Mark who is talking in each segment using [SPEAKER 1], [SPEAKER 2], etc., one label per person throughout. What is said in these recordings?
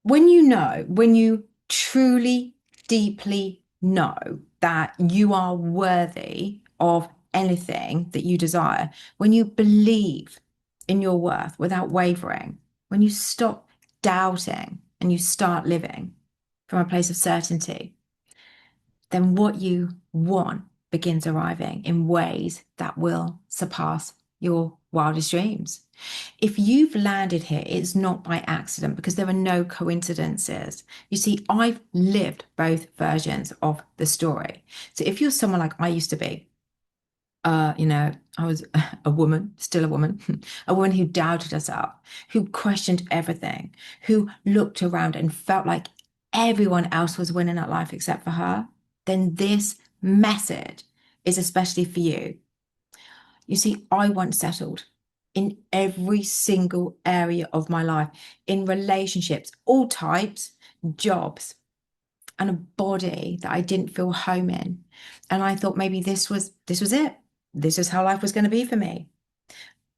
[SPEAKER 1] when you truly, deeply know that you are worthy of anything that you desire, when you believe in your worth without wavering, when you stop doubting and you start living from a place of certainty, then what you want begins arriving in ways that will surpass your wildest dreams. If you've landed here, it's not by accident because there are no coincidences. You see, I've lived both versions of the story. So if you're someone like I used to be, I was a woman, still a woman, a woman who doubted herself, who questioned everything, who looked around and felt like everyone else was winning at life except for her, then this message is especially for you. You see, I once settled in every single area of my life, in relationships, all types, jobs, and a body that I didn't feel home in. And I thought maybe this was it. This is how life was going to be for me.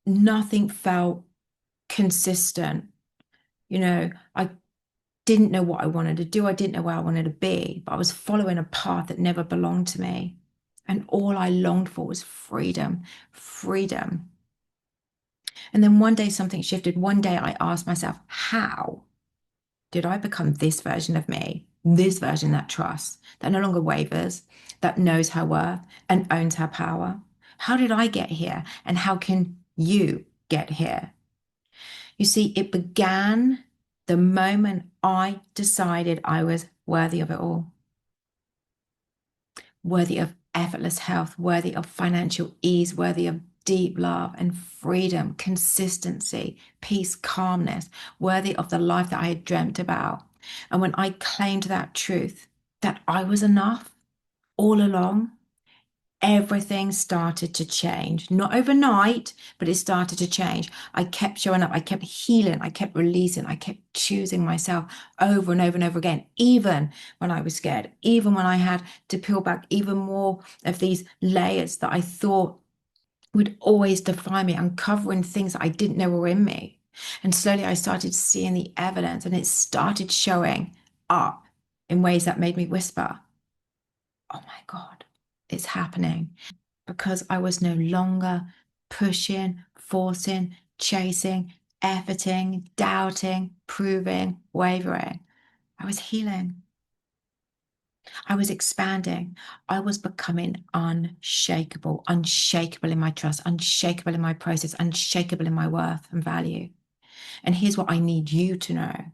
[SPEAKER 1] Nothing felt consistent. I didn't know what I wanted to do. I didn't know where I wanted to be, but I was following a path that never belonged to me. And all I longed for was freedom, freedom. And then one day something shifted. One day I asked myself, how did I become this version of me? This version that trusts, that no longer wavers, that knows her worth and owns her power. How did I get here? And how can you get here? You see, it began the moment I decided I was worthy of it all, worthy of effortless health, worthy of financial ease, worthy of deep love and freedom, consistency, peace, calmness, worthy of the life that I had dreamt about. And when I claimed that truth, that I was enough all along, everything started to change. Not overnight, but it started to change. I kept showing up. I kept healing. I kept releasing. I kept choosing myself over and over and over again, even when I was scared, even when I had to peel back even more of these layers that I thought would always define me, uncovering things that I didn't know were in me. And slowly I started seeing the evidence and it started showing up in ways that made me whisper, oh my God, it's happening because I was no longer pushing, forcing, chasing, efforting, doubting, proving, wavering. I was healing. I was expanding. I was becoming unshakable, unshakable in my trust, unshakable in my process, unshakable in my worth and value. And here's what I need you to know.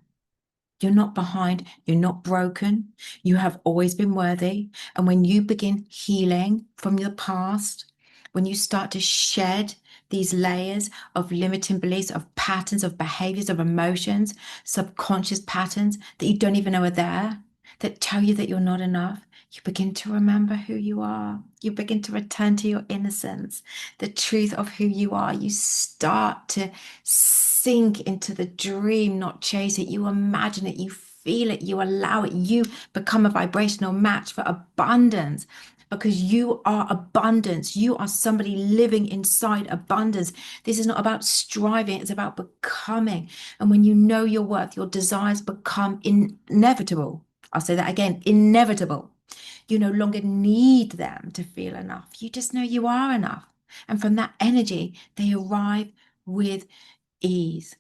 [SPEAKER 1] You're not behind. You're not broken. You have always been worthy. And when you begin healing from the past, when you start to shed these layers of limiting beliefs, of patterns, of behaviors, of emotions, subconscious patterns that you don't even know are there, that tell you that you're not enough, you begin to remember who you are. You begin to return to your innocence, the truth of who you are. You start to sink into the dream, not chase it. You imagine it, you feel it, you allow it. You become a vibrational match for abundance because you are abundance. You are somebody living inside abundance. This is not about striving, it's about becoming. And when you know your worth, your desires become inevitable. I'll say that again, inevitable. You no longer need them to feel enough. You just know you are enough. And from that energy, they arrive with ease.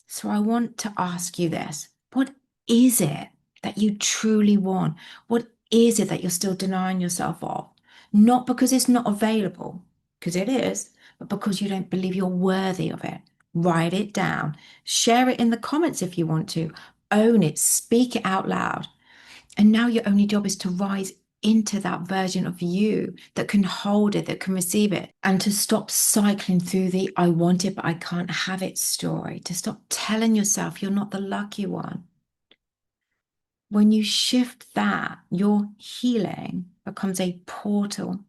[SPEAKER 1] So I want to ask you this. What is it that you truly want? What is it that you're still denying yourself of? Not because it's not available, because it is, but because you don't believe you're worthy of it. Write it down. Share it in the comments if you want to. Own it. Speak it out loud. And now your only job is to rise into that version of you that can hold it, that can receive it, and to stop cycling through the I want it, but I can't have it story, to stop telling yourself you're not the lucky one. When you shift that, your healing becomes a portal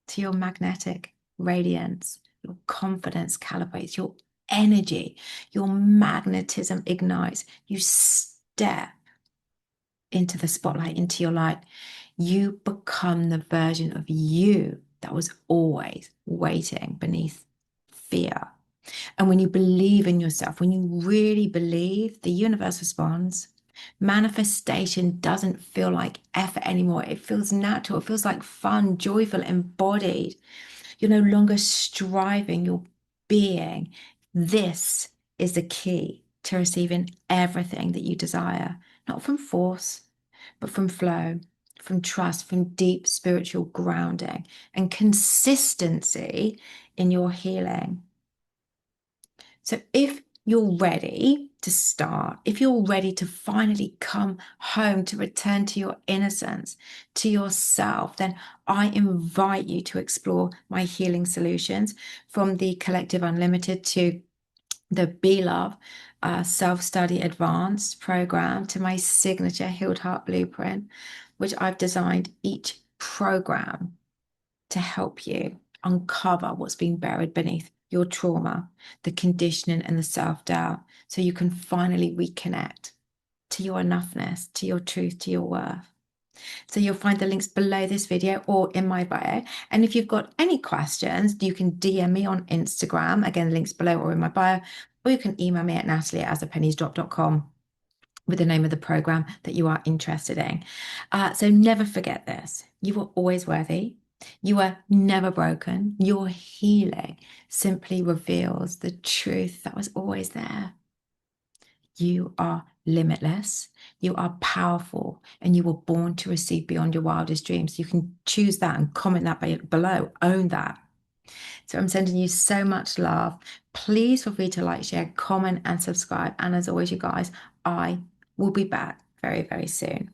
[SPEAKER 1] to your magnetic radiance, your confidence calibrates, your energy, your magnetism ignites. You step into the spotlight, into your light, you become the version of you that was always waiting beneath fear. And when you believe in yourself, when you really believe, the universe responds. Manifestation doesn't feel like effort anymore. It feels natural. It feels like fun, joyful, embodied. You're no longer striving, you're being. This is the key to receiving everything that you desire, not from force, but from flow, from trust, from deep spiritual grounding and consistency in your healing. So if you're ready to start, if you're ready to finally come home, to return to your innocence, to yourself, then I invite you to explore my healing solutions from the Collective Unlimited to the Be Love Self-Study Advanced program to my signature Healed Heart Blueprint, which I've designed each program to help you uncover what's been buried beneath your trauma, the conditioning, and the self doubt, so you can finally reconnect to your enoughness, to your truth, to your worth. So you'll find the links below this video or in my bio. And if you've got any questions, you can DM me on Instagram. Again, links below or in my bio, or you can email me at natalie@asthepenniesdrop.com with the name of the program that you are interested in. So never forget this. You are always worthy. You are never broken. Your healing simply reveals the truth that was always there. You are limitless. You are powerful, and you were born to receive beyond your wildest dreams. You can choose that and comment that below. Own that. So I'm sending you so much love. Please feel free to like, share, comment, and subscribe. And as always, you guys, I will be back very, very soon.